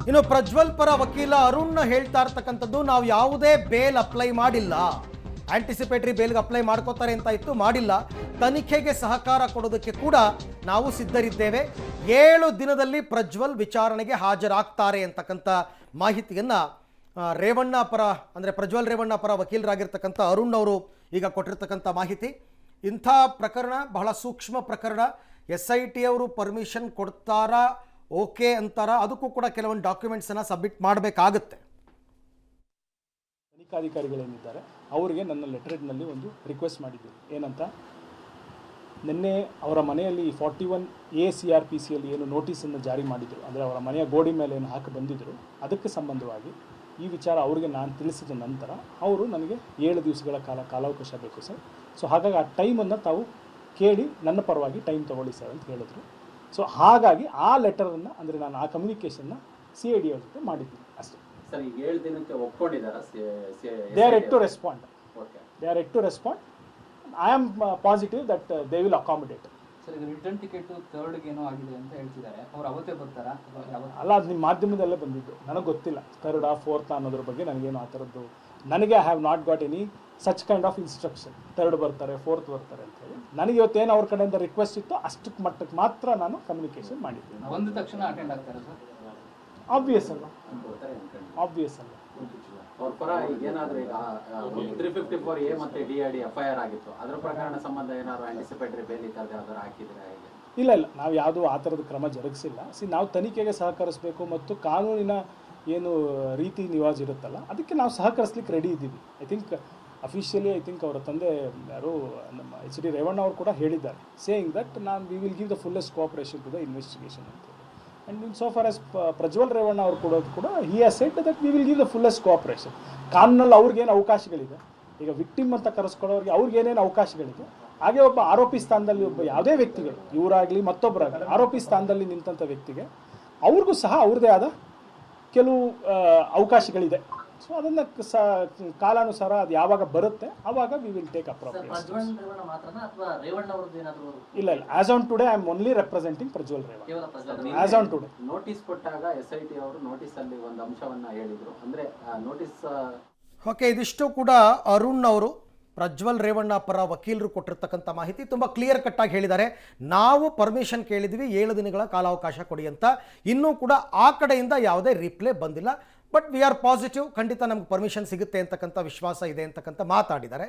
ಇನ್ನು ಪ್ರಜ್ವಲ್ ಪರ ವಕೀಲ ಅರುಣ್ ಹೇಳ್ತಾ ಇರ್ತಕ್ಕಂಥದ್ದು ನಾವು ಯಾವುದೇ ಬೇಲ್ ಅಪ್ಲೈ ಮಾಡಿಲ್ಲ, ಆಂಟಿಸಿಪೇಟರಿ ಬೇಲ್ಗೆ ಅಪ್ಲೈ ಮಾಡ್ಕೋತಾರೆ ಅಂತ ಇತ್ತು, ಮಾಡಿಲ್ಲ. ತನಿಖೆಗೆ ಸಹಕಾರ ಕೊಡೋದಕ್ಕೆ ಕೂಡ ನಾವು ಸಿದ್ಧರಿದ್ದೇವೆ. 7 ದಿನದಲ್ಲಿ ಪ್ರಜ್ವಲ್ ವಿಚಾರಣೆಗೆ ಹಾಜರಾಗ್ತಾರೆ ಅಂತಕ್ಕಂಥ ಮಾಹಿತಿಯನ್ನು ರೇವಣ್ಣ ಪರ ಅಂದರೆ ಪ್ರಜ್ವಲ್ ರೇವಣ್ಣ ಪರ ವಕೀಲರಾಗಿರ್ತಕ್ಕಂಥ ಅರುಣ್ ಅವರು ಈಗ ಕೊಟ್ಟಿರ್ತಕ್ಕಂಥ ಮಾಹಿತಿ. ಇಂಥ ಪ್ರಕರಣ ಬಹಳ ಸೂಕ್ಷ್ಮ ಪ್ರಕರಣ. SIT ಅವರು ಪರ್ಮಿಷನ್ ಕೊಡ್ತಾರಾ, ಓಕೆ ಅಂತಾರ, ಅದಕ್ಕೂ ಕೂಡ ಕೆಲವೊಂದು ಡಾಕ್ಯುಮೆಂಟ್ಸನ್ನು ಸಬ್ಮಿಟ್ ಮಾಡಬೇಕಾಗುತ್ತೆ. ತನಿಖಾಧಿಕಾರಿಗಳೇನಿದ್ದಾರೆ ಅವರಿಗೆ ನನ್ನ ಲೆಟರ್ನಲ್ಲಿ ಒಂದು ರಿಕ್ವೆಸ್ಟ್ ಮಾಡಿದ್ದೀನಿ. ಏನಂತ, ನಿನ್ನೆ ಅವರ ಮನೆಯಲ್ಲಿ 41A CRPCಯಲ್ಲಿ ಏನು ನೋಟಿಸನ್ನು ಜಾರಿ ಮಾಡಿದರು, ಅಂದರೆ ಅವರ ಮನೆಯ ಗೋಡಿ ಮೇಲೆ ಏನು ಹಾಕಿ ಬಂದಿದ್ದರು, ಅದಕ್ಕೆ ಸಂಬಂಧವಾಗಿ ಈ ವಿಚಾರ ಅವರಿಗೆ ನಾನು ತಿಳಿಸಿದ ನಂತರ ಅವರು ನನಗೆ 7 ದಿವಸಗಳ ಕಾಲಾವಕಾಶ ಬೇಕು ಸರ್. ಸೊ ಹಾಗಾಗಿ ಆ ಟೈಮನ್ನು ತಾವು ಕೇಳಿ ನನ್ನ ಪರವಾಗಿ ಟೈಮ್ ತೊಗೊಳ್ಳಿ ಸರ್ ಅಂತ ಹೇಳಿದ್ರು. ಸೊ ಹಾಗಾಗಿ ಆ ಲೆಟರನ್ನು, ಅಂದರೆ ನಾನು ಆ ಕಮ್ಯುನಿಕೇಷನ್ನ CID ಅವ್ರ ಜೊತೆ ಮಾಡಿದ್ದೀನಿ ಅಷ್ಟೇ ಸರ್. ಈಗ 7 ದಿನಕ್ಕೆ ಒಪ್ಕೊಂಡಿದ್ದಾರಾ? They are yet to respond. They are yet to respond. I am positive that they will accommodate. Sir, ಈಗ ರಿಟರ್ನ್ ಟಿಕೆಟ್ 3rd ಏನೋ ಆಗಿದೆ ಅಂತ ಹೇಳ್ತಿದ್ದಾರೆ. ಅವ್ರು ಅವತ್ತೇ ಬರ್ತಾರಾ? ಅಲ್ಲ, ಅದು ನಿಮ್ಮ ಮಾಧ್ಯಮದಲ್ಲೇ ಬಂದಿದ್ದು, ನನಗೆ ಗೊತ್ತಿಲ್ಲ 3rd or 4th ಅನ್ನೋದ್ರ ಬಗ್ಗೆ ನನಗೇನು ಆ ಥರದ್ದು, ನನಗೆ I have not got any such kind of instruction 3rd ಬರ್ತಾರೆ 4th ಬರ್ತಾರೆ ಅಂತ ಹೇಳಿ. ನನಗೆ ಇವತ್ತೇನು ಅವ್ರ ಕಡೆಯಿಂದ ರಿಕ್ವೆಸ್ಟ್ ಇತ್ತು ಅಷ್ಟಕ್ಕೆ ಮಟ್ಟಕ್ಕೆ ಮಾತ್ರ ನಾನು ಕಮ್ಯುನಿಕೇಷನ್ ಮಾಡಿದ್ದೀನಿ. ಒಂದು ತಕ್ಷಣ ಅಟೆಂಡ್ ಆಗ್ತಾರೆ ಸರ್? ಆಬ್ವಿಯಸ್ ಅಲ್ಲ, ಆಬ್ವಿಯಸ್ ಅಲ್ಲ. ಅವ್ರ ಪರ ಈಗ ಏನಾದರೂ ಈಗ 354A ಮತ್ತು DID FIR ಆಗಿತ್ತು, ಅದರ ಪ್ರಕರಣ ಸಂಬಂಧ ಏನಾದ್ರು ಆಂಟಿಸಿಪೇಟರಿ ಬೇಲ್ ಯಾವ್ದಾದ್ರು ಹಾಕಿದ್ರೆ ಹೇಗೆ? ಇಲ್ಲ, ನಾವು ಯಾವುದೂ ಆ ಥರದ ಕ್ರಮ ಜರುಗಿಸಿಲ್ಲ. ನಾವು ತನಿಖೆಗೆ ಸಹಕರಿಸಬೇಕು ಮತ್ತು ಕಾನೂನಿನ ಏನು ರೀತಿ ನಿವಾಜ್ ಇರುತ್ತಲ್ಲ ಅದಕ್ಕೆ ನಾವು ಸಹಕರಿಸ್ಲಿಕ್ಕೆ ರೆಡಿ ಇದ್ದೀವಿ. ಐ ಥಿಂಕ್ ಅಫಿಷಿಯಲಿ ಅವರ ತಂದೆ ಯಾರು ನಮ್ಮ HD ರೇವಣ್ಣ ಅವರು ಕೂಡ ಹೇಳಿದ್ದಾರೆ, saying that we will give the fullest cooperation to the investigation ಅಂತ. And in so far as Prajwal Revanna ಅವರು ಕೊಡೋದು ಕೂಡ he has said that we will give the fullest cooperation. ಕಾನೂನಲ್ಲಿ ಅವ್ರಿಗೇನು ಅವಕಾಶಗಳಿದೆ, ಈಗ ವಿಕ್ಟಿಮ್ ಅಂತ ಕರೆಸ್ಕೊಳ್ಳೋರಿಗೆ ಅವ್ರಿಗೇನೇನು ಅವಕಾಶಗಳಿದೆ, ಹಾಗೆ ಒಬ್ಬ ಆರೋಪಿ ಸ್ಥಾನದಲ್ಲಿ ಒಬ್ಬ ಯಾವುದೇ ವ್ಯಕ್ತಿಗಳು, ಇವರಾಗಲಿ ಮತ್ತೊಬ್ಬರಾಗಲಿ ಆರೋಪಿ ಸ್ಥಾನದಲ್ಲಿ ನಿಂತಂಥ ವ್ಯಕ್ತಿಗೆ ಅವ್ರಿಗೂ ಸಹ ಅವ್ರದ್ದೇ ಆದ ಕೆಲವು ಅವಕಾಶಗಳಿದೆ. ಸೊ ಅದನ್ನು ಕಾಲಾನುಸಾರ ಅದು ಯಾವಾಗ ಬರುತ್ತೆ ಆವಾಗ ವಿ ವಿಲ್ ಟೇಕ್ ಅಪ್ರೋಪ್ರಿಯೇಟ್. ಇಲ್ಲ, as on today I am only representing Prajwal Revanna as on today. Notice ಕೊಟ್ಟಾಗ SIT ಅವರು ನೋಟಿಸ್ ಅಲ್ಲಿ ಒಂದು ಅಂಶವನ್ನ ಹೇಳಿದ್ರು, ಅಂದ್ರೆ ನೋಟಿಸ್. ಓಕೆ, ಇದಿಷ್ಟು ಕೂಡ ಅರುಣ್ ಅವರು ಪ್ರಜ್ವಲ್ ರೇವಣ್ಣ ಪರ ವಕೀಲರು ಕೊಟ್ಟಿರ್ತಕ್ಕಂಥ ಮಾಹಿತಿ ತುಂಬ ಕ್ಲಿಯರ್ ಕಟ್ಟಾಗಿ ಹೇಳಿದ್ದಾರೆ. ನಾವು ಪರ್ಮಿಷನ್ ಕೇಳಿದ್ವಿ 7 ದಿನಗಳ ಕಾಲಾವಕಾಶ ಕೊಡಿ ಅಂತ, ಇನ್ನೂ ಕೂಡ ಆ ಕಡೆಯಿಂದ ಯಾವುದೇ ರಿಪ್ಲೈ ಬಂದಿಲ್ಲ. ಬಟ್ ವಿ ಆರ್ ಪಾಸಿಟಿವ್, ಖಂಡಿತ ನಮ್ಗೆ ಪರ್ಮಿಷನ್ ಸಿಗುತ್ತೆ ಅಂತಕ್ಕಂಥ ವಿಶ್ವಾಸ ಇದೆ ಅಂತಕ್ಕಂಥ ಮಾತಾಡಿದ್ದಾರೆ.